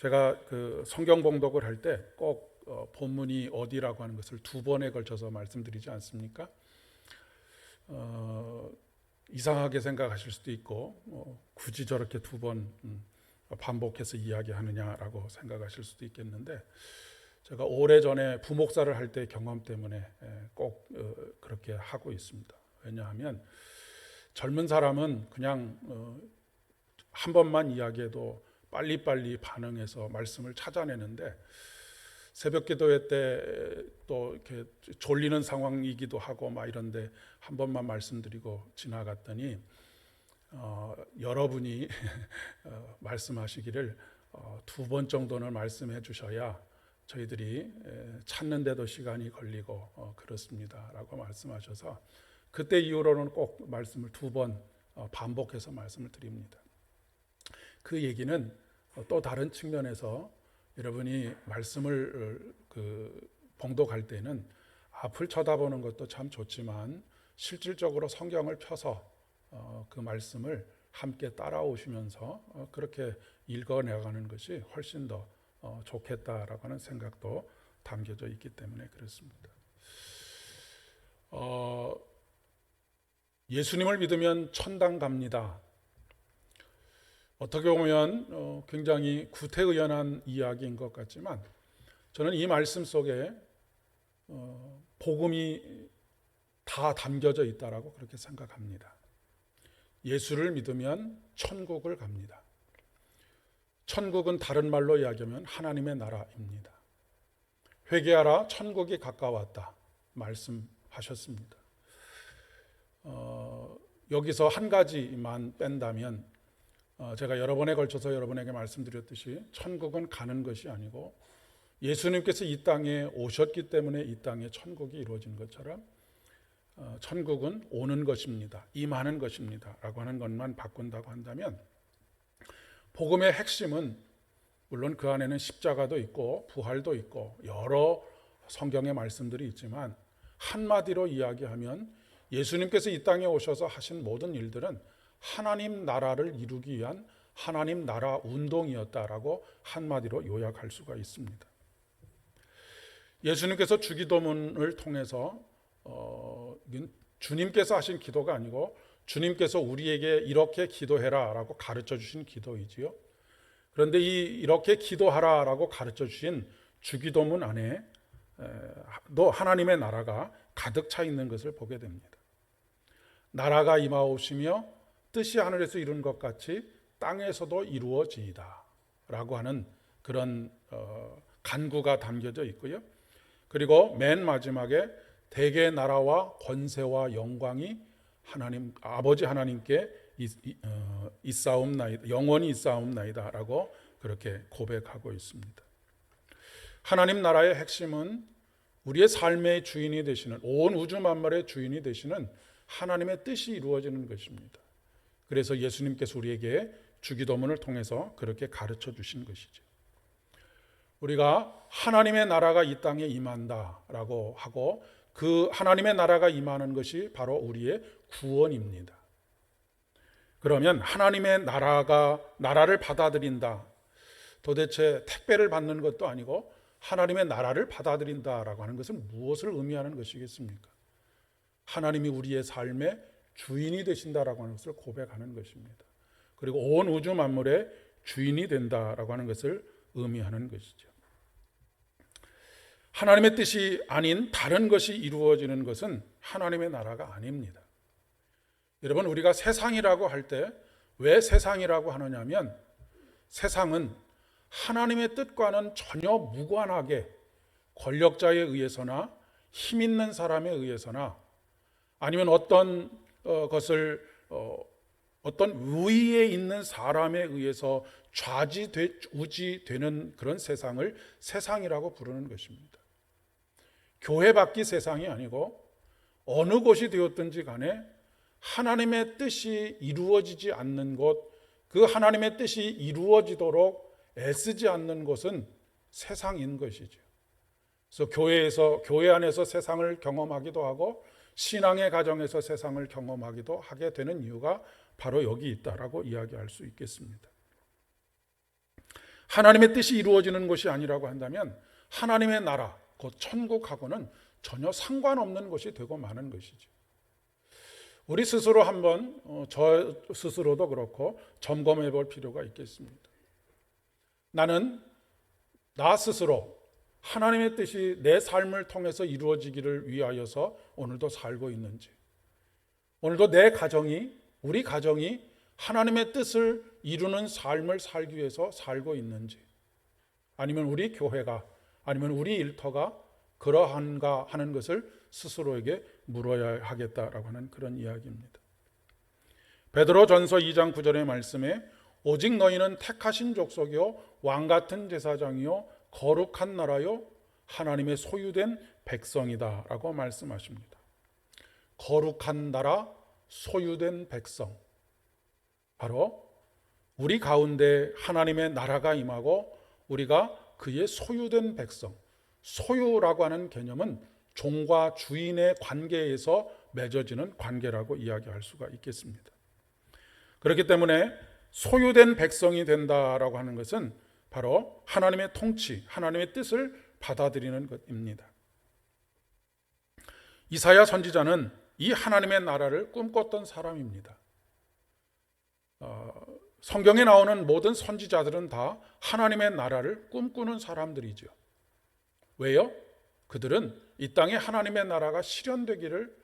제가 그 성경 봉독을 할 때 꼭 본문이 어디라고 하는 것을 두 번에 걸쳐서 말씀드리지 않습니까? 이상하게 생각하실 수도 있고 굳이 저렇게 두 번 반복해서 이야기하느냐라고 생각하실 수도 있겠는데, 제가 오래전에 부목사를 할 때 경험 때문에 꼭 그렇게 하고 있습니다. 왜냐하면 젊은 사람은 그냥 한 번만 이야기해도 빨리빨리 반응해서 말씀을 찾아내는데, 새벽 기도회 때 또 이렇게 졸리는 상황이기도 하고 막 이런데 한 번만 말씀드리고 지나갔더니 여러분이 말씀하시기를 두 번 정도는 말씀해 주셔야 저희들이 찾는데도 시간이 걸리고 그렇습니다 라고 말씀하셔서, 그때 이후로는 꼭 말씀을 두 번 반복해서 말씀을 드립니다. 그 얘기는 또 다른 측면에서 여러분이 말씀을 봉독할 때는 앞을 쳐다보는 것도 참 좋지만 실질적으로 성경을 펴서 그 말씀을 함께 따라오시면서 그렇게 읽어내가는 것이 훨씬 더 좋겠다라고 하는 생각도 담겨져 있기 때문에 그렇습니다. 예수님을 믿으면 천당 갑니다. 어떻게 보면 굉장히 구태의연한 이야기인 것 같지만, 저는 이 말씀 속에 복음이 다 담겨져 있다라고 그렇게 생각합니다. 예수를 믿으면 천국을 갑니다. 천국은 다른 말로 이야기하면 하나님의 나라입니다. 회개하라, 천국이 가까웠다 말씀하셨습니다. 여기서 한 가지만 뺀다면, 제가 여러 번에 걸쳐서 여러분에게 말씀드렸듯이 천국은 가는 것이 아니고 예수님께서 이 땅에 오셨기 때문에 이 땅에 천국이 이루어진 것처럼 천국은 오는 것입니다. 임하는 것입니다 라고 하는 것만 바꾼다고 한다면, 복음의 핵심은 물론 그 안에는 십자가도 있고 부활도 있고 여러 성경의 말씀들이 있지만, 한마디로 이야기하면 예수님께서 이 땅에 오셔서 하신 모든 일들은 하나님 나라를 이루기 위한 하나님 나라 운동이었다라고 한마디로 요약할 수가 있습니다. 예수님께서 주기도문을 통해서 주님께서 하신 기도가 아니고 주님께서 우리에게 이렇게 기도해라 라고 가르쳐 주신 기도이지요. 그런데 이렇게 기도하라 라고 가르쳐 주신 주기도문 안에 또 하나님의 나라가 가득 차 있는 것을 보게 됩니다. 나라가 임하옵시며 뜻이 하늘에서 이룬 것 같이 땅에서도 이루어지이다 라고 하는 그런 간구가 담겨져 있고요. 그리고 맨 마지막에 대개 나라와 권세와 영광이 하나님 아버지 하나님께 있사옵나이다, 영원히 있사옵나이다 라고 그렇게 고백하고 있습니다. 하나님 나라의 핵심은 우리의 삶의 주인이 되시는, 온 우주 만물의 주인이 되시는 하나님의 뜻이 이루어지는 것입니다. 그래서 예수님께서 우리에게 주기도문을 통해서 그렇게 가르쳐 주신 것이죠. 우리가 하나님의 나라가 이 땅에 임한다라고 하고, 그 하나님의 나라가 임하는 것이 바로 우리의 구원입니다. 그러면 하나님의 나라를 받아들인다, 도대체 택배를 받는 것도 아니고 하나님의 나라를 받아들인다라고 하는 것은 무엇을 의미하는 것이겠습니까? 하나님이 우리의 삶의 주인이 되신다라고 하는 것을 고백하는 것입니다. 그리고 온 우주 만물의 주인이 된다라고 하는 것을 의미하는 것이죠. 하나님의 뜻이 아닌 다른 것이 이루어지는 것은 하나님의 나라가 아닙니다. 여러분, 우리가 세상이라고 할 때 왜 세상이라고 하느냐면, 세상은 하나님의 뜻과는 전혀 무관하게 권력자에 의해서나 힘 있는 사람에 의해서나 아니면 어떤 위에 있는 사람에 의해서 좌지우지되는 그런 세상을 세상이라고 부르는 것입니다. 교회 밖이 세상이 아니고 어느 곳이 되었든지 간에 하나님의 뜻이 이루어지지 않는 곳, 그 하나님의 뜻이 이루어지도록 애쓰지 않는 곳은 세상인 것이죠. 그래서 교회 안에서 세상을 경험하기도 하고 신앙의 가정에서 세상을 경험하기도 하게 되는 이유가 바로 여기 있다라고 이야기할 수 있겠습니다. 하나님의 뜻이 이루어지는 것이 아니라고 한다면 하나님의 나라, 곧 천국하고는 전혀 상관없는 것이 되고 마는 것이죠. 우리 스스로 한번 저 스스로도 그렇고 점검해 볼 필요가 있겠습니다. 나는 나 스스로 하나님의 뜻이 내 삶을 통해서 이루어지기를 위하여서 오늘도 살고 있는지, 오늘도 내 가정이, 우리 가정이 하나님의 뜻을 이루는 삶을 살기 위해서 살고 있는지, 아니면 우리 교회가, 아니면 우리 일터가 그러한가 하는 것을 스스로에게 물어야 하겠다라고 하는 그런 이야기입니다. 베드로전서 2장 9절의 말씀에 오직 너희는 택하신 족속이요 왕같은 제사장이요 거룩한 나라요 하나님의 소유된 백성이다 라고 말씀하십니다. 거룩한 나라, 소유된 백성, 바로 우리 가운데 하나님의 나라가 임하고 우리가 그의 소유된 백성, 소유라고 하는 개념은 종과 주인의 관계에서 맺어지는 관계라고 이야기할 수가 있겠습니다. 그렇기 때문에 소유된 백성이 된다라고 하는 것은 바로 하나님의 통치, 하나님의 뜻을 받아들이는 것입니다. 이사야 선지자는 이 하나님의 나라를 꿈꿨던 사람입니다. 성경에 나오는 모든 선지자들은 다 하나님의 나라를 꿈꾸는 사람들이죠. 왜요? 그들은 이 땅에 하나님의 나라가 실현되기를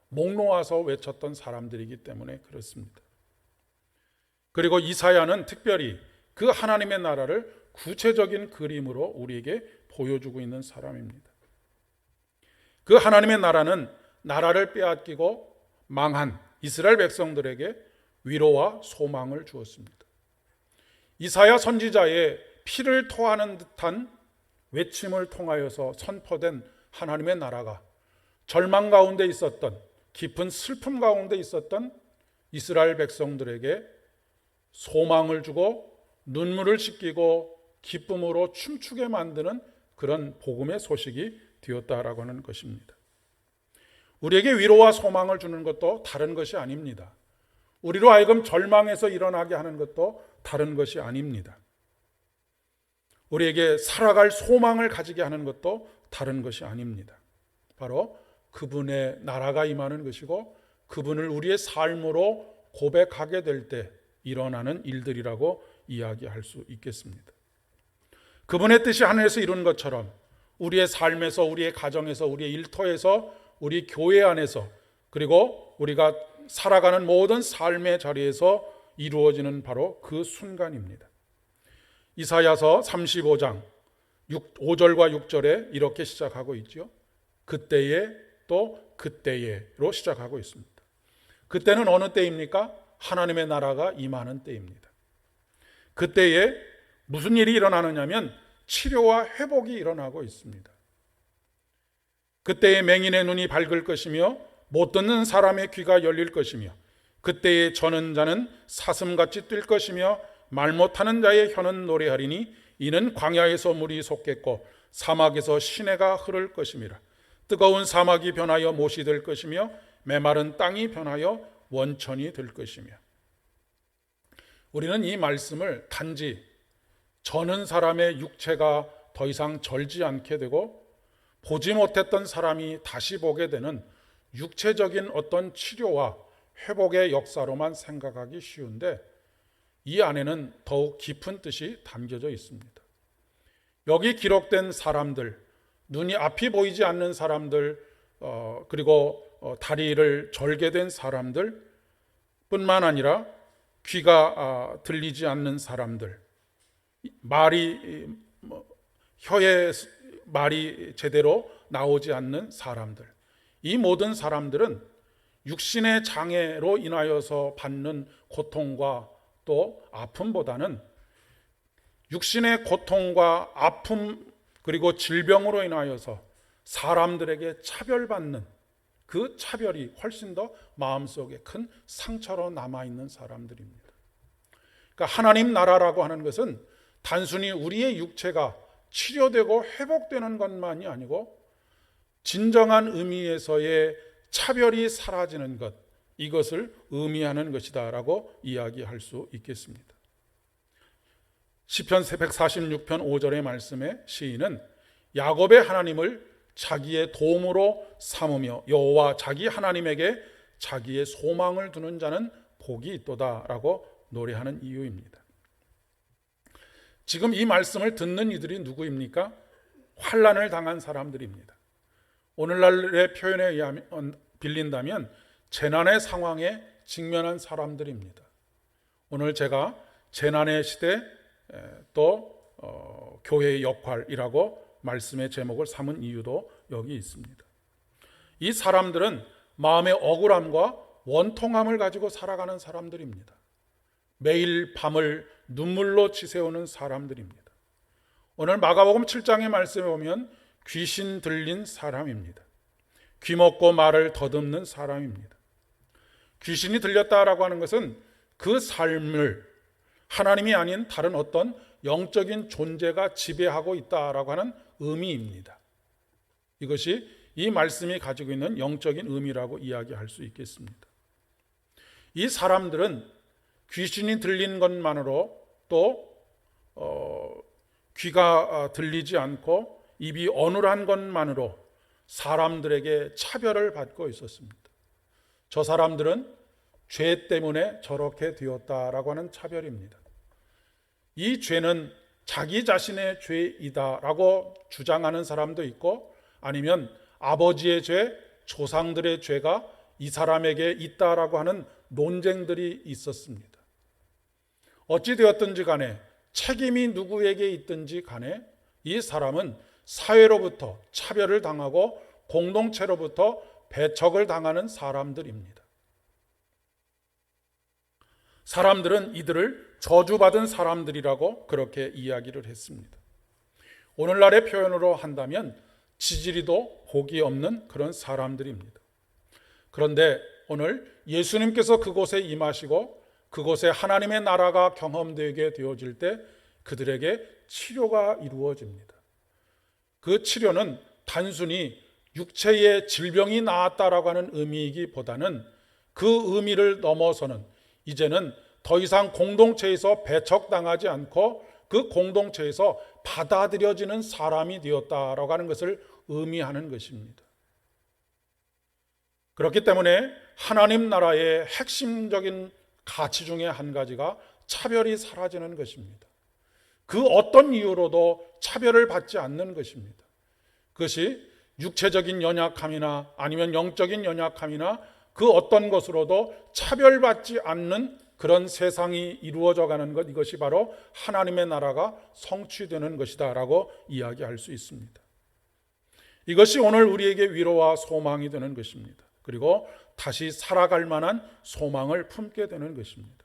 목 놓아서 외쳤던 사람들이기 때문에 그렇습니다. 그리고 이사야는 특별히 그 하나님의 나라를 구체적인 그림으로 우리에게 보여주고 있는 사람입니다. 그 하나님의 나라는 나라를 빼앗기고 망한 이스라엘 백성들에게 위로와 소망을 주었습니다. 이사야 선지자의 피를 토하는 듯한 외침을 통하여서 선포된 하나님의 나라가 절망 가운데 있었던, 깊은 슬픔 가운데 있었던 이스라엘 백성들에게 소망을 주고 눈물을 씻기고 기쁨으로 춤추게 만드는 그런 복음의 소식이 되었다라고 하는 것입니다. 우리에게 위로와 소망을 주는 것도 다른 것이 아닙니다. 우리로 하여금 절망에서 일어나게 하는 것도 다른 것이 아닙니다. 우리에게 살아갈 소망을 가지게 하는 것도 다른 것이 아닙니다. 바로 그분의 나라가 임하는 것이고 그분을 우리의 삶으로 고백하게 될 때 일어나는 일들이라고 이야기할 수 있겠습니다. 그분의 뜻이 하늘에서 이룬 것처럼 우리의 삶에서, 우리의 가정에서, 우리의 일터에서, 우리 교회 안에서, 그리고 우리가 살아가는 모든 삶의 자리에서 이루어지는 바로 그 순간입니다. 이사야서 35장 5절과 6절에 이렇게 시작하고 있죠. 그때에 또 그때에로 시작하고 있습니다. 그때는 어느 때입니까? 하나님의 나라가 임하는 때입니다. 그때에 무슨 일이 일어나느냐면 치료와 회복이 일어나고 있습니다. 그때에 맹인의 눈이 밝을 것이며 못 듣는 사람의 귀가 열릴 것이며 그때에 저는 자는 사슴같이 뛸 것이며 말 못하는 자의 혀는 노래하리니 이는 광야에서 물이 솟겠고 사막에서 시내가 흐를 것임이라. 뜨거운 사막이 변하여 못이 될 것이며 메마른 땅이 변하여 원천이 될 것이며. 우리는 이 말씀을 단지 저는 사람의 육체가 더 이상 절지 않게 되고 보지 못했던 사람이 다시 보게 되는 육체적인 어떤 치료와 회복의 역사로만 생각하기 쉬운데 이 안에는 더욱 깊은 뜻이 담겨져 있습니다. 여기 기록된 사람들, 눈이 앞이 보이지 않는 사람들, 그리고 다리를 절개된 사람들 뿐만 아니라 귀가 들리지 않는 사람들, 혀에 말이 제대로 나오지 않는 사람들, 이 모든 사람들은 육신의 장애로 인하여서 받는 고통과 또 아픔보다는 육신의 고통과 아픔 그리고 질병으로 인하여서 사람들에게 차별받는 그 차별이 훨씬 더 마음속에 큰 상처로 남아있는 사람들입니다. 그러니까 하나님 나라라고 하는 것은 단순히 우리의 육체가 치료되고 회복되는 것만이 아니고 진정한 의미에서의 차별이 사라지는 것, 이것을 의미하는 것이다 라고 이야기할 수 있겠습니다. 시편 146편 5절의 말씀에 시인은 야곱의 하나님을 자기의 도움으로 삼으며 여호와 자기 하나님에게 자기의 소망을 두는 자는 복이 있도다라고 노래하는 이유입니다. 지금 이 말씀을 듣는 이들이 누구입니까? 환난을 당한 사람들입니다. 오늘날의 표현에 의하면 빌린다면 재난의 상황에 직면한 사람들입니다. 오늘 제가 재난의 시대 또 교회의 역할이라고 말씀의 제목을 삼은 이유도 여기 있습니다. 이 사람들은 마음의 억울함과 원통함을 가지고 살아가는 사람들입니다. 매일 밤을 눈물로 지새우는 사람들입니다. 오늘 마가복음 7장의 말씀에 보면 귀신 들린 사람입니다. 귀먹고 말을 더듬는 사람입니다. 귀신이 들렸다라고 하는 것은 그 삶을 하나님이 아닌 다른 어떤 영적인 존재가 지배하고 있다라고 하는 의미입니다. 이것이 이 말씀이 가지고 있는 영적인 의미라고 이야기할 수 있겠습니다. 이 사람들은 귀신이 들린 것만으로 또 귀가 들리지 않고 입이 어눌한 것만으로 사람들에게 차별을 받고 있었습니다. 저 사람들은 죄 때문에 저렇게 되었다라고 하는 차별입니다. 이 죄는 자기 자신의 죄이다라고 주장하는 사람도 있고 아니면 아버지의 죄, 조상들의 죄가 이 사람에게 있다라고 하는 논쟁들이 있었습니다. 어찌 되었든지 간에 책임이 누구에게 있든지 간에 이 사람은 사회로부터 차별을 당하고 공동체로부터 배척을 당하는 사람들입니다. 사람들은 이들을 저주받은 사람들이라고 그렇게 이야기를 했습니다. 오늘날의 표현으로 한다면 지지리도 복이 없는 그런 사람들입니다. 그런데 오늘 예수님께서 그곳에 임하시고 그곳에 하나님의 나라가 경험되게 되어질 때 그들에게 치료가 이루어집니다. 그 치료는 단순히 육체의 질병이 나았다라고 하는 의미이기보다는 그 의미를 넘어서는 이제는 더 이상 공동체에서 배척당하지 않고 그 공동체에서 받아들여지는 사람이 되었다라고 하는 것을 의미하는 것입니다. 그렇기 때문에 하나님 나라의 핵심적인 가치 중에 한 가지가 차별이 사라지는 것입니다. 그 어떤 이유로도 차별을 받지 않는 것입니다. 그것이 육체적인 연약함이나 아니면 영적인 연약함이나 그 어떤 것으로도 차별받지 않는 그런 세상이 이루어져 가는 것, 이것이 바로 하나님의 나라가 성취되는 것이다 라고 이야기할 수 있습니다. 이것이 오늘 우리에게 위로와 소망이 되는 것입니다. 그리고 다시 살아갈 만한 소망을 품게 되는 것입니다.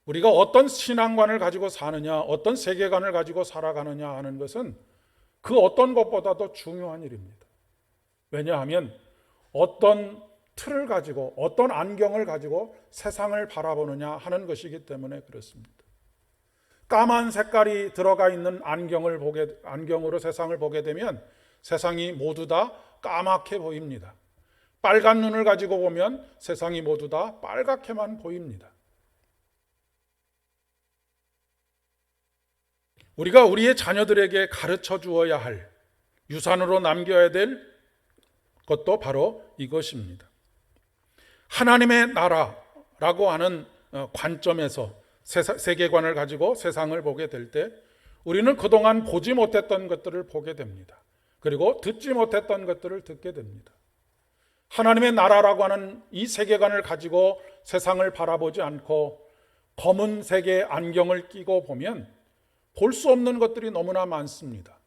우리가 어떤 신앙관을 가지고 사느냐, 어떤 세계관을 가지고 살아가느냐 하는 것은 그 어떤 것보다도 중요한 일입니다. 왜냐하면 어떤 틀을 가지고 어떤 안경을 가지고 세상을 바라보느냐 하는 것이기 때문에 그렇습니다. 까만 색깔이 들어가 있는 안경으로 세상을 보게 되면 세상이 모두 다 까맣게 보입니다. 빨간 눈을 가지고 보면 세상이 모두 다 빨갛게만 보입니다. 우리가 우리의 자녀들에게 가르쳐 주어야 할, 유산으로 남겨야 될 것도 바로 이것입니다. 하나님의 나라라고 하는 관점에서 세계관을 가지고 세상을 보게 될 때 우리는 그동안 보지 못했던 것들을 보게 됩니다. 그리고 듣지 못했던 것들을 듣게 됩니다. 하나님의 나라라고 하는 이 세계관을 가지고 세상을 바라보지 않고 검은색의 안경을 끼고 보면 볼 수 없는 것들이 너무나 많습니다.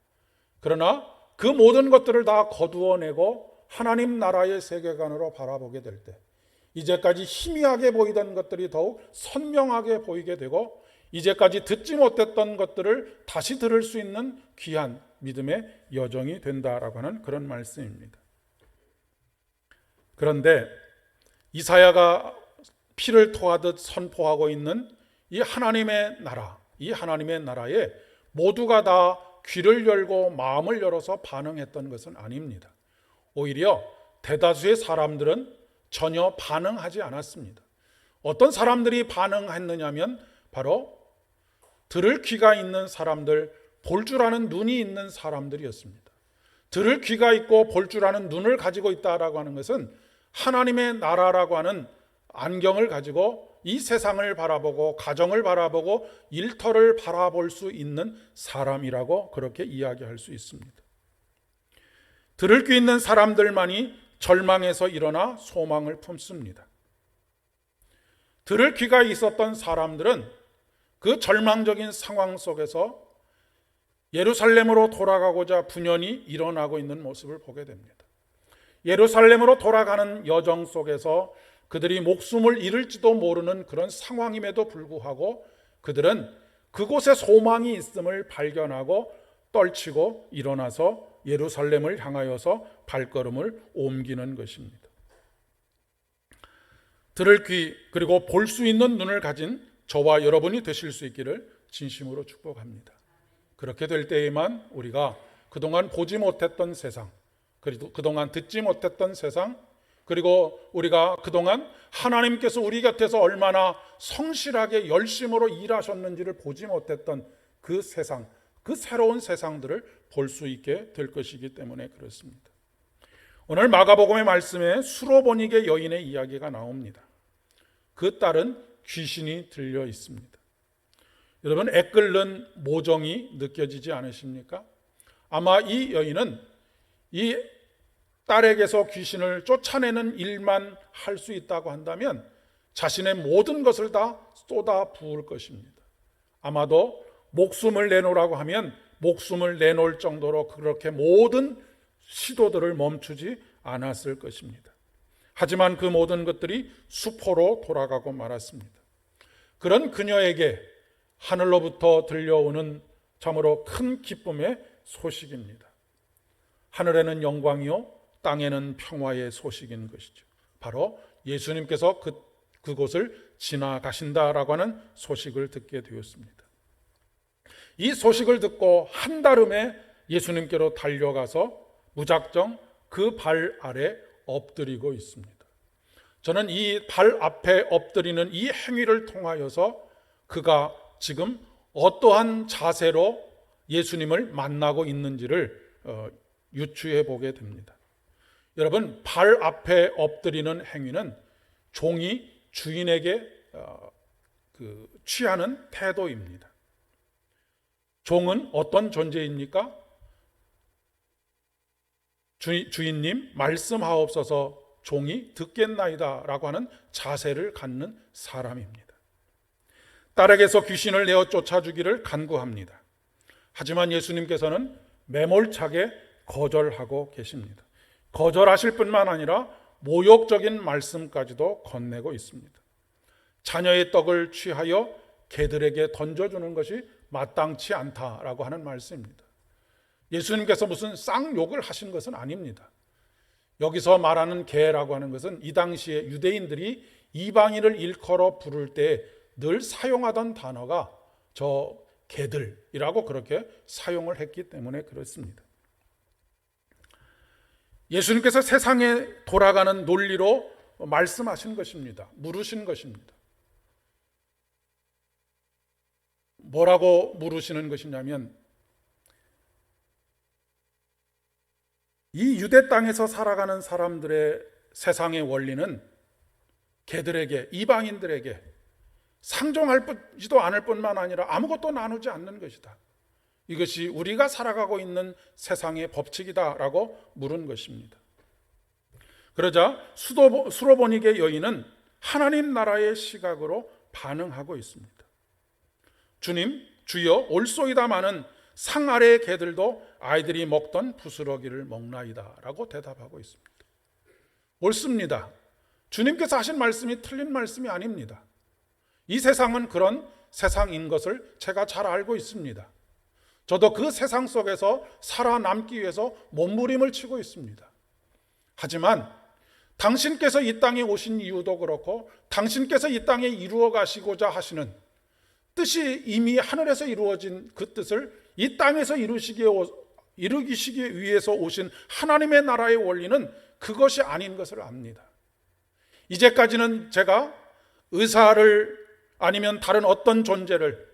그러나 그 모든 것들을 다 거두어내고 하나님 나라의 세계관으로 바라보게 될 때 이제까지 희미하게 보이던 것들이 더욱 선명하게 보이게 되고 이제까지 듣지 못했던 것들을 다시 들을 수 있는 귀한 믿음의 여정이 된다라고 하는 그런 말씀입니다. 그런데 이사야가 피를 토하듯 선포하고 있는 이 하나님의 나라, 이 하나님의 나라에 모두가 다 귀를 열고 마음을 열어서 반응했던 것은 아닙니다. 오히려 대다수의 사람들은 전혀 반응하지 않았습니다. 어떤 사람들이 반응했느냐면 바로 들을 귀가 있는 사람들, 볼 줄 아는 눈이 있는 사람들이었습니다. 들을 귀가 있고 볼 줄 아는 눈을 가지고 있다라고 하는 것은 하나님의 나라라고 하는 안경을 가지고 이 세상을 바라보고 가정을 바라보고 일터를 바라볼 수 있는 사람이라고 그렇게 이야기할 수 있습니다. 들을 귀 있는 사람들만이 절망에서 일어나 소망을 품습니다. 들을 귀가 있었던 사람들은 그 절망적인 상황 속에서 예루살렘으로 돌아가고자 분연히 일어나고 있는 모습을 보게 됩니다. 예루살렘으로 돌아가는 여정 속에서 그들이 목숨을 잃을지도 모르는 그런 상황임에도 불구하고 그들은 그곳에 소망이 있음을 발견하고 떨치고 일어나서 예루살렘을 향하여서 발걸음을 옮기는 것입니다. 들을 귀 그리고 볼 수 있는 눈을 가진 저와 여러분이 되실 수 있기를 진심으로 축복합니다. 그렇게 될 때에만 우리가 그동안 보지 못했던 세상, 그리고 그동안 듣지 못했던 세상, 그리고 우리가 그동안 하나님께서 우리 곁에서 얼마나 성실하게 열심으로 일하셨는지를 보지 못했던 그 세상, 그 새로운 세상들을 볼 수 있게 될 것이기 때문에 그렇습니다. 오늘 마가복음의 말씀에 수로보니게 여인의 이야기가 나옵니다. 그 딸은 귀신이 들려 있습니다. 여러분, 애끓는 모정이 느껴지지 않으십니까? 아마 이 여인은 이 딸에게서 귀신을 쫓아내는 일만 할 수 있다고 한다면 자신의 모든 것을 다 쏟아 부을 것입니다. 아마도 목숨을 내놓으라고 하면 목숨을 내놓을 정도로 그렇게 모든 시도들을 멈추지 않았을 것입니다. 하지만 그 모든 것들이 수포로 돌아가고 말았습니다. 그런 그녀에게 하늘로부터 들려오는 참으로 큰 기쁨의 소식입니다. 하늘에는 영광이요 땅에는 평화의 소식인 것이죠. 바로 예수님께서 그곳을 지나가신다라고 하는 소식을 듣게 되었습니다. 이 소식을 듣고 한달음에 예수님께로 달려가서 무작정 그 발 아래 엎드리고 있습니다. 저는 이 발 앞에 엎드리는 이 행위를 통하여서 그가 지금 어떠한 자세로 예수님을 만나고 있는지를 유추해 보게 됩니다. 여러분, 발 앞에 엎드리는 행위는 종이 주인에게 취하는 태도입니다. 종은 어떤 존재입니까? 주인님 말씀하옵소서 종이 듣겠나이다 라고 하는 자세를 갖는 사람입니다. 딸에게서 귀신을 내어 쫓아주기를 간구합니다. 하지만 예수님께서는 매몰차게 거절하고 계십니다. 거절하실 뿐만 아니라 모욕적인 말씀까지도 건네고 있습니다. 자녀의 떡을 취하여 개들에게 던져주는 것이 마땅치 않다라고 하는 말씀입니다. 예수님께서 무슨 쌍욕을 하신 것은 아닙니다. 여기서 말하는 개라고 하는 것은 이 당시에 유대인들이 이방인을 일컬어 부를 때 늘 사용하던 단어가 저 개들이라고 그렇게 사용을 했기 때문에 그렇습니다. 예수님께서 세상에 돌아가는 논리로 말씀하신 것입니다. 물으신 것입니다. 뭐라고 물으시는 것이냐면 이 유대 땅에서 살아가는 사람들의 세상의 원리는 개들에게, 이방인들에게 상종하지도 않을 뿐만 아니라 아무것도 나누지 않는 것이다. 이것이 우리가 살아가고 있는 세상의 법칙이다라고 물은 것입니다. 그러자 수로보니게 여인은 하나님 나라의 시각으로 반응하고 있습니다. 주님, 주여 올소이다마는 상 아래의 개들도 아이들이 먹던 부스러기를 먹나이다 라고 대답하고 있습니다. 옳습니다. 주님께서 하신 말씀이 틀린 말씀이 아닙니다. 이 세상은 그런 세상인 것을 제가 잘 알고 있습니다. 저도 그 세상 속에서 살아남기 위해서 몸부림을 치고 있습니다. 하지만 당신께서 이 땅에 오신 이유도 그렇고 당신께서 이 땅에 이루어 가시고자 하시는 뜻이 이미 하늘에서 이루어진 그 뜻을 이 땅에서 이루시기 위해서 오신 하나님의 나라의 원리는 그것이 아닌 것을 압니다. 이제까지는 제가 의사를 아니면 다른 어떤 존재를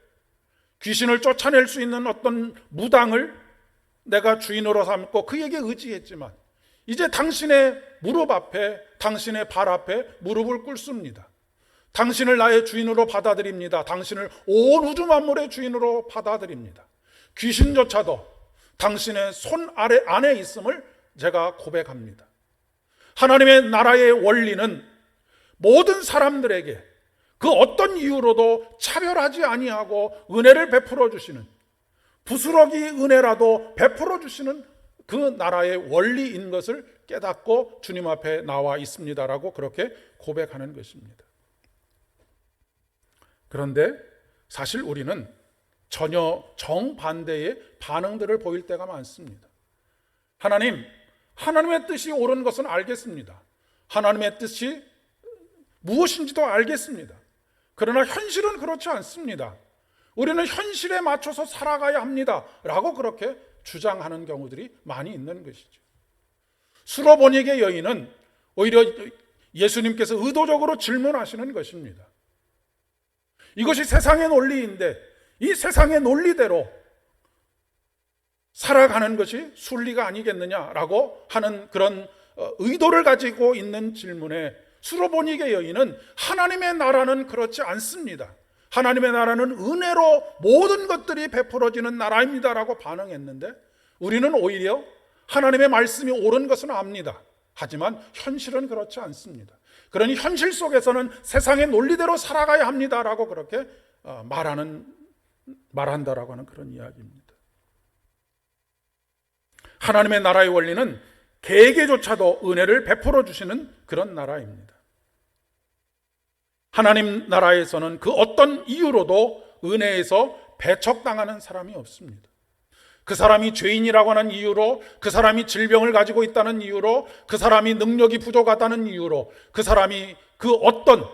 귀신을 쫓아낼 수 있는 어떤 무당을 내가 주인으로 삼고 그에게 의지했지만 이제 당신의 무릎 앞에, 당신의 발 앞에 무릎을 꿇습니다. 당신을 나의 주인으로 받아들입니다. 당신을 온 우주 만물의 주인으로 받아들입니다. 귀신조차도 당신의 손 아래 안에 있음을 제가 고백합니다. 하나님의 나라의 원리는 모든 사람들에게 그 어떤 이유로도 차별하지 아니하고 은혜를 베풀어 주시는, 부스러기 은혜라도 베풀어 주시는 그 나라의 원리인 것을 깨닫고 주님 앞에 나와 있습니다라고 그렇게 고백하는 것입니다. 그런데 사실 우리는 전혀 정반대의 반응들을 보일 때가 많습니다. 하나님의 뜻이 옳은 것은 알겠습니다. 하나님의 뜻이 무엇인지도 알겠습니다. 그러나 현실은 그렇지 않습니다. 우리는 현실에 맞춰서 살아가야 합니다 라고 그렇게 주장하는 경우들이 많이 있는 것이죠. 수로보니게 여인은 오히려 예수님께서 의도적으로 질문하시는 것입니다. 이것이 세상의 논리인데 이 세상의 논리대로 살아가는 것이 순리가 아니겠느냐라고 하는 그런 의도를 가지고 있는 질문에 수로보니게 여인은 하나님의 나라는 그렇지 않습니다. 하나님의 나라는 은혜로 모든 것들이 베풀어지는 나라입니다라고 반응했는데 우리는 오히려 하나님의 말씀이 옳은 것은 압니다. 하지만 현실은 그렇지 않습니다. 그러니 현실 속에서는 세상의 논리대로 살아가야 합니다라고 그렇게 말한다라고 하는 그런 이야기입니다. 하나님의 나라의 원리는 개에게조차도 은혜를 베풀어 주시는 그런 나라입니다. 하나님 나라에서는 그 어떤 이유로도 은혜에서 배척당하는 사람이 없습니다. 그 사람이 죄인이라고 하는 이유로, 그 사람이 질병을 가지고 있다는 이유로, 그 사람이 능력이 부족하다는 이유로, 그 사람이 그 어떤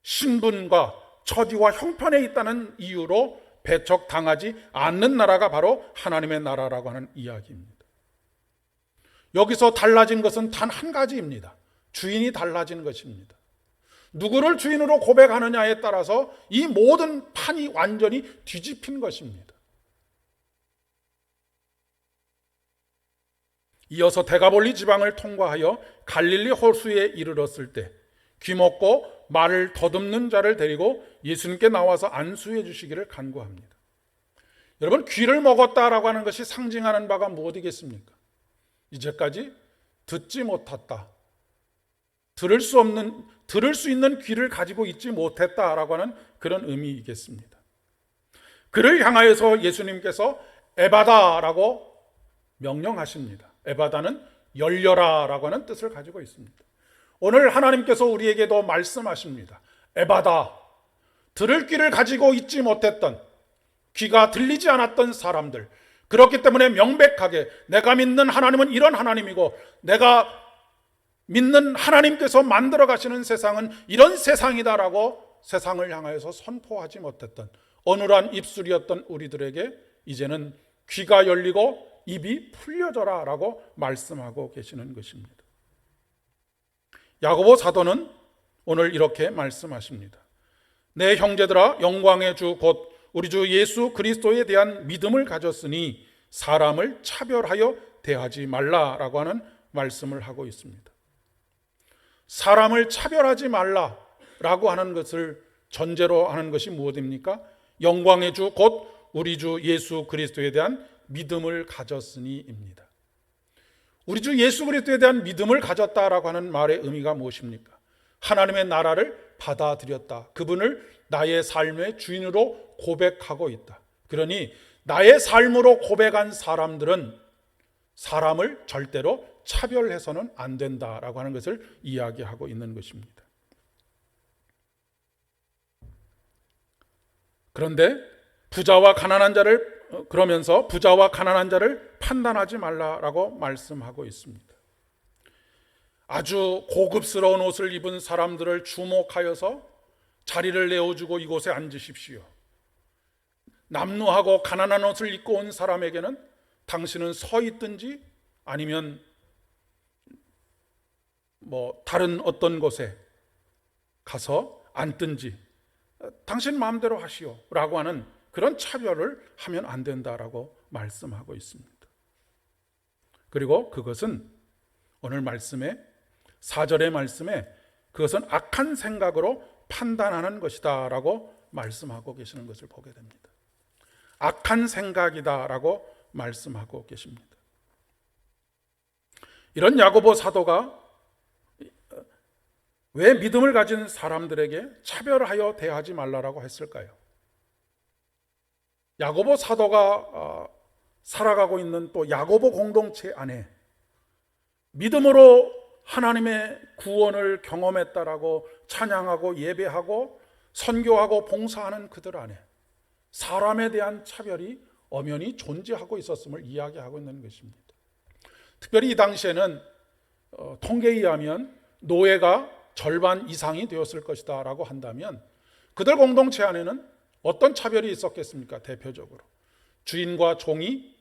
신분과 처지와 형편에 있다는 이유로 배척당하지 않는 나라가 바로 하나님의 나라라고 하는 이야기입니다. 여기서 달라진 것은 단 한 가지입니다. 주인이 달라진 것입니다. 누구를 주인으로 고백하느냐에 따라서 이 모든 판이 완전히 뒤집힌 것입니다. 이어서 데가볼리 지방을 통과하여 갈릴리 호수에 이르렀을 때 귀먹고 말을 더듬는 자를 데리고 예수님께 나와서 안수해 주시기를 간구합니다. 여러분, 귀를 먹었다라고 하는 것이 상징하는 바가 무엇이겠습니까? 이제까지 듣지 못했다, 들을 수 있는 귀를 가지고 있지 못했다라고 하는 그런 의미이겠습니다. 그를 향하여서 예수님께서 에바다라고 명령하십니다. 에바다는 열려라라고 하는 뜻을 가지고 있습니다. 오늘 하나님께서 우리에게도 말씀하십니다. 에바다, 들을 귀를 가지고 있지 못했던, 귀가 들리지 않았던 사람들, 그렇기 때문에 명백하게 내가 믿는 하나님은 이런 하나님이고 내가 믿는 하나님께서 만들어 가시는 세상은 이런 세상이다라고 세상을 향하여서 선포하지 못했던 어눌한 입술이었던 우리들에게 이제는 귀가 열리고 입이 풀려져라 라고 말씀하고 계시는 것입니다. 야고보 사도는 오늘 이렇게 말씀하십니다. 내 형제들아, 영광의 주 곧 우리 주 예수 그리스도에 대한 믿음을 가졌으니 사람을 차별하여 대하지 말라라고 하는 말씀을 하고 있습니다. 사람을 차별하지 말라라고 하는 것을 전제로 하는 것이 무엇입니까? 영광의 주 곧 우리 주 예수 그리스도에 대한 믿음을 가졌으니입니다. 우리 주 예수 그리스도에 대한 믿음을 가졌다라고 하는 말의 의미가 무엇입니까? 하나님의 나라를 받아들였다. 그분을 나의 삶의 주인으로 고백하고 있다. 그러니 나의 삶으로 고백한 사람들은 사람을 절대로 차별해서는 안 된다라고 하는 것을 이야기하고 있는 것입니다. 그런데 그러면서 부자와 가난한 자를 판단하지 말라라고 말씀하고 있습니다. 아주 고급스러운 옷을 입은 사람들을 주목하여서 자리를 내어주고 이곳에 앉으십시오. 남루하고 가난한 옷을 입고 온 사람에게는 당신은 서 있든지 아니면 다른 어떤 곳에 가서 앉든지 당신 마음대로 하시오 라고 하는 그런 차별을 하면 안 된다라고 말씀하고 있습니다. 그리고 그것은 오늘 말씀에 4절의 말씀에 그것은 악한 생각으로 판단하는 것이다 라고 말씀하고 계시는 것을 보게 됩니다. 악한 생각이다 라고 말씀하고 계십니다. 이런 야고보 사도가 왜 믿음을 가진 사람들에게 차별하여 대하지 말라라고 했을까요? 야고보 사도가 살아가고 있는 또 야고보 공동체 안에 믿음으로 하나님의 구원을 경험했다라고 찬양하고 예배하고 선교하고 봉사하는 그들 안에 사람에 대한 차별이 엄연히 존재하고 있었음을 이야기하고 있는 것입니다. 특별히 이 당시에는 통계에 의하면 노예가 절반 이상이 되었을 것이다 라고 한다면 그들 공동체 안에는 어떤 차별이 있었겠습니까? 대표적으로 주인과 종이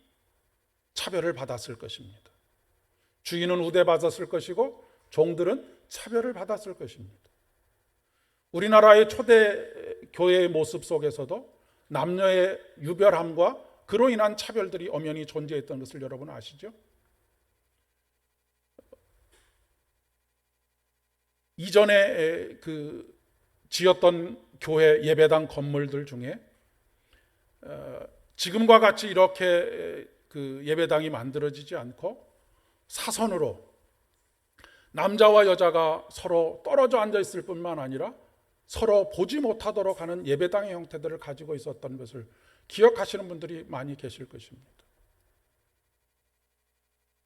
차별을 받았을 것입니다. 주인은 우대받았을 것이고 종들은 차별을 받았을 것입니다. 우리나라의 초대 교회의 모습 속에서도 남녀의 유별함과 그로 인한 차별들이 엄연히 존재했던 것을 여러분 아시죠? 이전에 지었던 교회 예배당 건물들 중에 지금과 같이 이렇게 예배당이 만들어지지 않고 사선으로 남자와 여자가 서로 떨어져 앉아 있을 뿐만 아니라 서로 보지 못하도록 하는 예배당의 형태들을 가지고 있었던 것을 기억하시는 분들이 많이 계실 것입니다.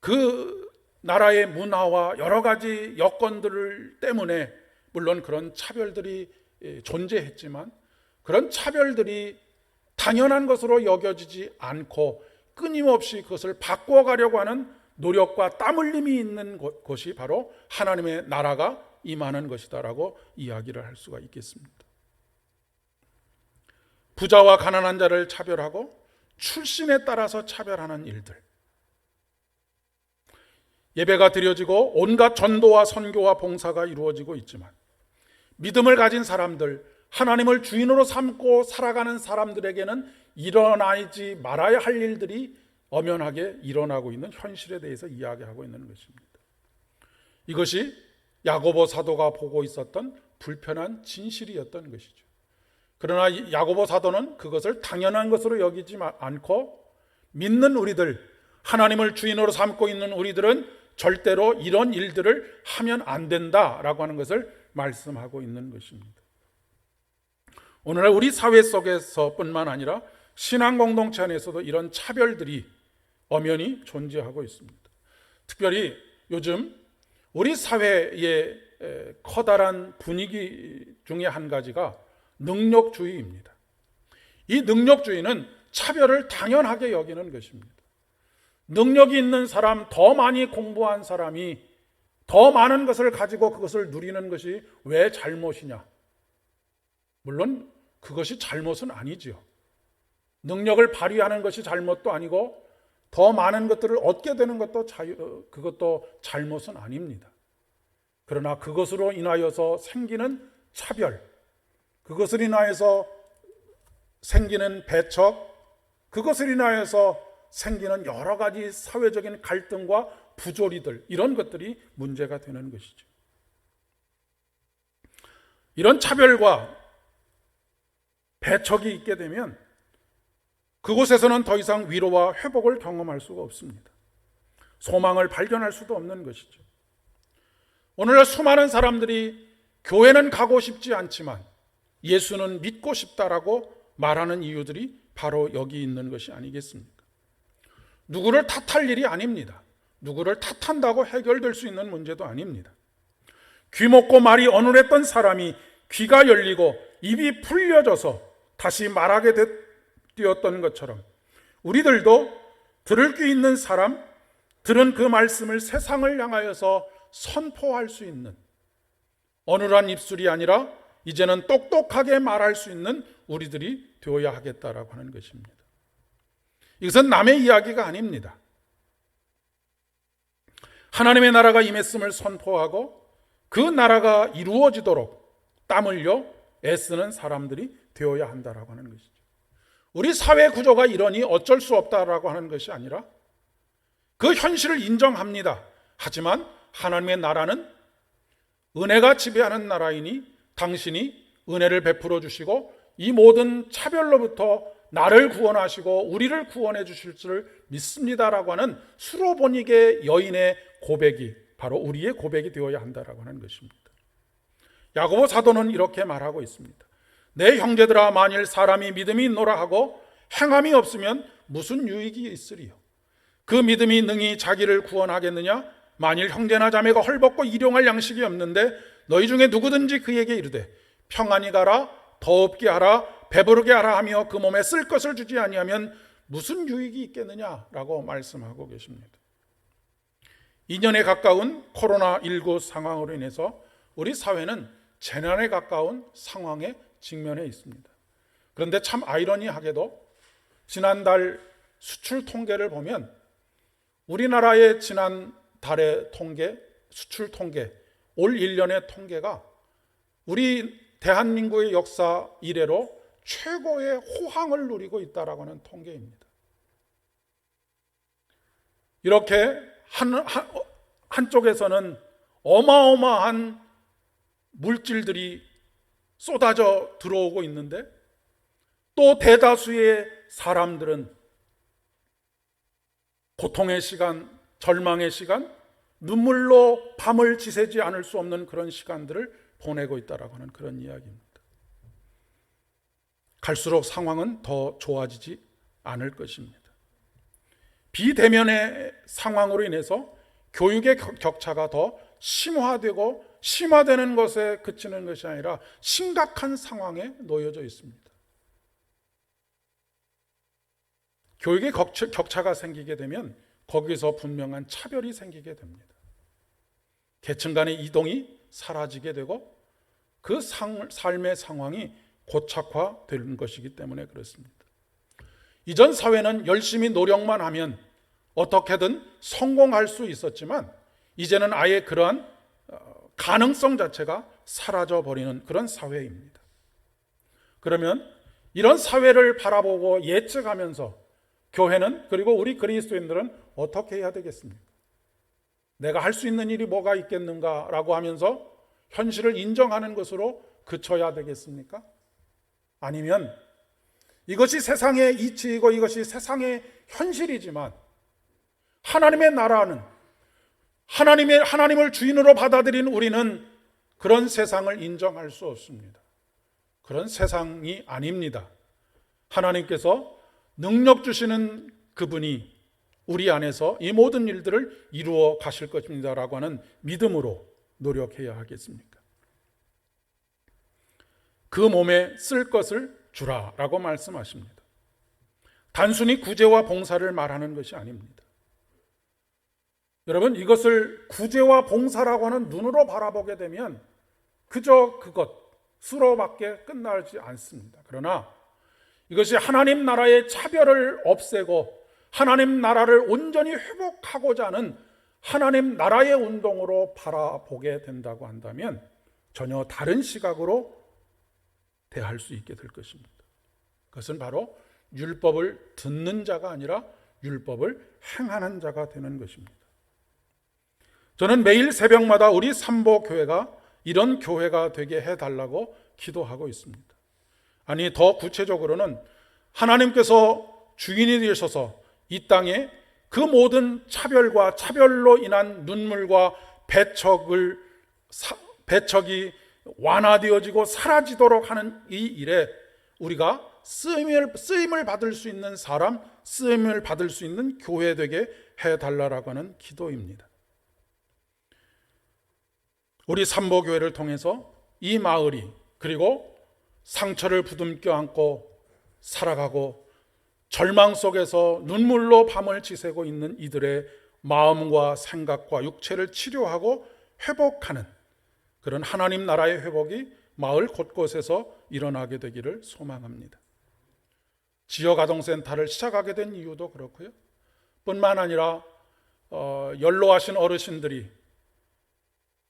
그 나라의 문화와 여러 가지 여건들 때문에 물론 그런 차별들이 존재했지만 그런 차별들이 당연한 것으로 여겨지지 않고 끊임없이 그것을 바꿔가려고 하는 노력과 땀 흘림이 있는 것이 바로 하나님의 나라가 임하는 것이다라고 이야기를 할 수가 있겠습니다. 부자와 가난한 자를 차별하고 출신에 따라서 차별하는 일들, 예배가 드려지고 온갖 전도와 선교와 봉사가 이루어지고 있지만 믿음을 가진 사람들, 하나님을 주인으로 삼고 살아가는 사람들에게는 일어나지 말아야 할 일들이 엄연하게 일어나고 있는 현실에 대해서 이야기하고 있는 것입니다. 이것이 야고보 사도가 보고 있었던 불편한 진실이었던 것이죠. 그러나 야고보 사도는 그것을 당연한 것으로 여기지 않고 믿는 우리들, 하나님을 주인으로 삼고 있는 우리들은 절대로 이런 일들을 하면 안 된다라고 하는 것을 말씀하고 있는 것입니다. 오늘날 우리 사회 속에서뿐만 아니라 신앙 공동체 안에서도 이런 차별들이 엄연히 존재하고 있습니다. 특별히 요즘 우리 사회의 커다란 분위기 중에 한 가지가 능력주의입니다. 이 능력주의는 차별을 당연하게 여기는 것입니다. 능력이 있는 사람, 더 많이 공부한 사람이 더 많은 것을 가지고 그것을 누리는 것이 왜 잘못이냐? 물론 그것이 잘못은 아니지요. 능력을 발휘하는 것이 잘못도 아니고 더 많은 것들을 얻게 되는 것도 그것도 잘못은 아닙니다. 그러나 그것으로 인하여서 생기는 차별, 그것을 인하여서 생기는 배척, 그것을 인하여서 생기는 여러 가지 사회적인 갈등과 부조리들, 이런 것들이 문제가 되는 것이죠. 이런 차별과 배척이 있게 되면 그곳에서는 더 이상 위로와 회복을 경험할 수가 없습니다. 소망을 발견할 수도 없는 것이죠. 오늘날 수많은 사람들이 교회는 가고 싶지 않지만 예수는 믿고 싶다라고 말하는 이유들이 바로 여기 있는 것이 아니겠습니까? 누구를 탓할 일이 아닙니다. 누구를 탓한다고 해결될 수 있는 문제도 아닙니다. 귀 먹고 말이 어눌했던 사람이 귀가 열리고 입이 풀려져서 다시 말하게 되었던 것처럼 우리들도 들을 귀 있는 사람, 들은 그 말씀을 세상을 향하여서 선포할 수 있는 어눌한 입술이 아니라 이제는 똑똑하게 말할 수 있는 우리들이 되어야 하겠다라고 하는 것입니다. 이것은 남의 이야기가 아닙니다. 하나님의 나라가 임했음을 선포하고 그 나라가 이루어지도록 땀 흘려 애쓰는 사람들이 되어야 한다라고 하는 것이죠. 우리 사회 구조가 이러니 어쩔 수 없다라고 하는 것이 아니라 그 현실을 인정합니다. 하지만 하나님의 나라는 은혜가 지배하는 나라이니 당신이 은혜를 베풀어 주시고 이 모든 차별로부터 나를 구원하시고 우리를 구원해 주실 줄 믿습니다라고 하는 수로보니게 여인의 고백이 바로 우리의 고백이 되어야 한다라고 하는 것입니다. 야고보 사도는 이렇게 말하고 있습니다. 내 형제들아, 만일 사람이 믿음이 있노라 하고 행함이 없으면 무슨 유익이 있으리요? 그 믿음이 능히 자기를 구원하겠느냐? 만일 형제나 자매가 헐벗고 일용할 양식이 없는데 너희 중에 누구든지 그에게 이르되 평안히 가라, 더 없게 하라, 배부르게 하라 하며 그 몸에 쓸 것을 주지 아니하면 무슨 유익이 있겠느냐라고 말씀하고 계십니다. 2년에 가까운 코로나19 상황으로 인해서 우리 사회는 재난에 가까운 상황에 직면해 있습니다. 그런데 참 아이러니하게도 지난달 수출 통계를 보면 우리나라의 지난달의 통계, 수출 통계, 올 1년의 통계가 우리 대한민국의 역사 이래로 최고의 호황을 누리고 있다라고 하는 통계입니다. 이렇게 한쪽에서는 어마어마한 물질들이 쏟아져 들어오고 있는데 또 대다수의 사람들은 고통의 시간, 절망의 시간, 눈물로 밤을 지새지 않을 수 없는 그런 시간들을 보내고 있다라고 하는 그런 이야기입니다. 갈수록 상황은 더 좋아지지 않을 것입니다. 비대면의 상황으로 인해서 교육의 격차가 더 심화되는 것에 그치는 것이 아니라 심각한 상황에 놓여져 있습니다. 교육의 격차가 생기게 되면 거기서 분명한 차별이 생기게 됩니다. 계층 간의 이동이 사라지게 되고 그 삶의 상황이 고착화되는 것이기 때문에 그렇습니다. 이전 사회는 열심히 노력만 하면 어떻게든 성공할 수 있었지만 이제는 아예 그러한 가능성 자체가 사라져버리는 그런 사회입니다. 그러면 이런 사회를 바라보고 예측하면서 교회는 그리고 우리 그리스도인들은 어떻게 해야 되겠습니까? 내가 할 수 있는 일이 뭐가 있겠는가라고 하면서 현실을 인정하는 것으로 그쳐야 되겠습니까? 아니면 이것이 세상의 이치이고 이것이 세상의 현실이지만 하나님의 나라는 하나님을 주인으로 받아들인 우리는 그런 세상을 인정할 수 없습니다. 그런 세상이 아닙니다. 하나님께서 능력 주시는 그분이 우리 안에서 이 모든 일들을 이루어 가실 것입니다라고 하는 믿음으로 노력해야 하겠습니까? 그 몸에 쓸 것을 주라라고 말씀하십니다. 단순히 구제와 봉사를 말하는 것이 아닙니다. 여러분, 이것을 구제와 봉사라고 하는 눈으로 바라보게 되면 그저 그것으로밖에 끝나지 않습니다. 그러나 이것이 하나님 나라의 차별을 없애고 하나님 나라를 온전히 회복하고자 하는 하나님 나라의 운동으로 바라보게 된다고 한다면 전혀 다른 시각으로 대할 수 있게 될 것입니다. 그것은 바로 율법을 듣는 자가 아니라 율법을 행하는 자가 되는 것입니다. 저는 매일 새벽마다 우리 삼보교회가 이런 교회가 되게 해달라고 기도하고 있습니다. 아니, 더 구체적으로는 하나님께서 주인이 되셔서 이 땅에 그 모든 차별과 차별로 인한 눈물과 배척이 완화되어지고 사라지도록 하는 이 일에 우리가 쓰임을 받을 수 있는 사람, 쓰임을 받을 수 있는 교회 되게 해달라고 하는 기도입니다. 우리 삼보교회를 통해서 이 마을이 그리고 상처를 부둥켜 안고 살아가고 절망 속에서 눈물로 밤을 지새고 있는 이들의 마음과 생각과 육체를 치료하고 회복하는 그런 하나님 나라의 회복이 마을 곳곳에서 일어나게 되기를 소망합니다. 지역아동센터를 시작하게 된 이유도 그렇고요. 뿐만 아니라 연로하신 어르신들이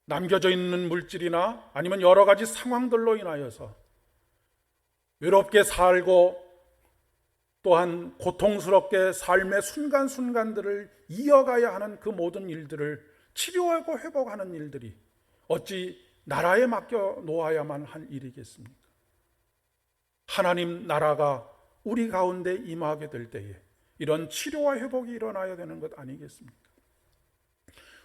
남겨져 있는 물질이나 아니면 여러 가지 상황들로 인하여서 외롭게 살고 또한 고통스럽게 삶의 순간순간들을 이어가야 하는 그 모든 일들을 치료하고 회복하는 일들이 어찌 나라에 맡겨 놓아야만 할 일이겠습니까? 하나님 나라가 우리 가운데 임하게 될 때에 이런 치료와 회복이 일어나야 되는 것 아니겠습니까?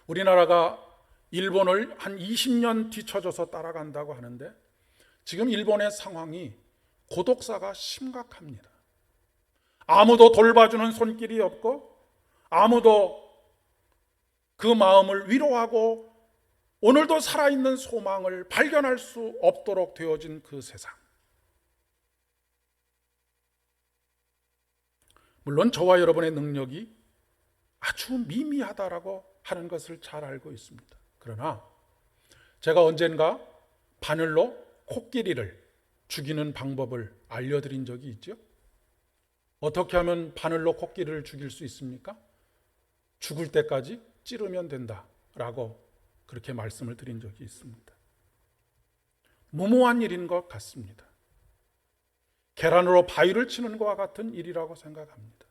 우리나라가 일본을 한 20년 뒤처져서 따라간다고 하는데 지금 일본의 상황이 고독사가 심각합니다. 아무도 돌봐주는 손길이 없고 아무도 그 마음을 위로하고 오늘도 살아있는 소망을 발견할 수 없도록 되어진 그 세상. 물론 저와 여러분의 능력이 아주 미미하다라고 하는 것을 잘 알고 있습니다. 그러나 제가 언젠가 바늘로 코끼리를 죽이는 방법을 알려드린 적이 있죠. 어떻게 하면 바늘로 코끼리를 죽일 수 있습니까? 죽을 때까지 찌르면 된다라고 그렇게 말씀을 드린 적이 있습니다. 무모한 일인 것 같습니다. 계란으로 바위를 치는 것과 같은 일이라고 생각합니다.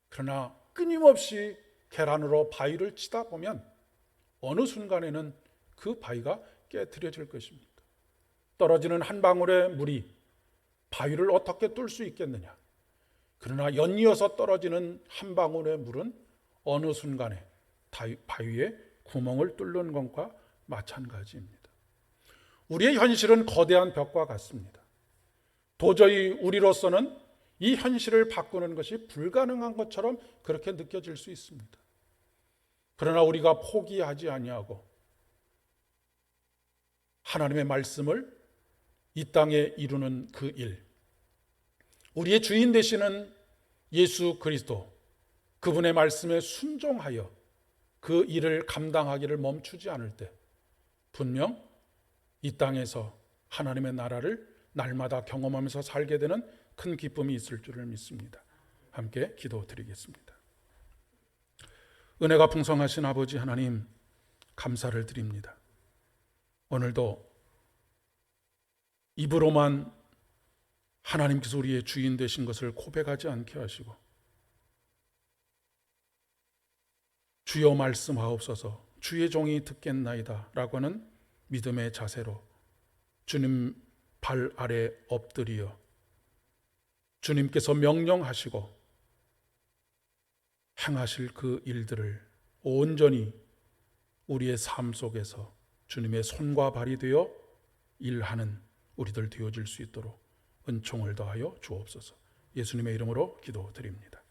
그러나 끊임없이 계란으로 바위를 치다 보면 어느 순간에는 그 바위가 깨트려질 것입니다. 떨어지는 한 방울의 물이 바위를 어떻게 뚫을 수 있겠느냐? 그러나 연이어서 떨어지는 한 방울의 물은 어느 순간에 바위에 구멍을 뚫는 것과 마찬가지입니다. 우리의 현실은 거대한 벽과 같습니다. 도저히 우리로서는 이 현실을 바꾸는 것이 불가능한 것처럼 그렇게 느껴질 수 있습니다. 그러나 우리가 포기하지 아니하고 하나님의 말씀을 이 땅에 이루는 그 일, 우리의 주인 되시는 예수 그리스도, 그분의 말씀에 순종하여 그 일을 감당하기를 멈추지 않을 때 분명 이 땅에서 하나님의 나라를 날마다 경험하면서 살게 되는 큰 기쁨이 있을 줄을 믿습니다. 함께 기도드리겠습니다. 은혜가 풍성하신 아버지 하나님, 감사를 드립니다. 오늘도 입으로만 하나님께서 우리의 주인 되신 것을 고백하지 않게 하시고 주여 말씀하옵소서, 주의 종이 듣겠나이다 라고 하는 믿음의 자세로 주님 발 아래 엎드려 주님께서 명령하시고 행하실 그 일들을 온전히 우리의 삶 속에서 주님의 손과 발이 되어 일하는 우리들 되어질 수 있도록 은총을 더하여 주옵소서. 예수님의 이름으로 기도드립니다.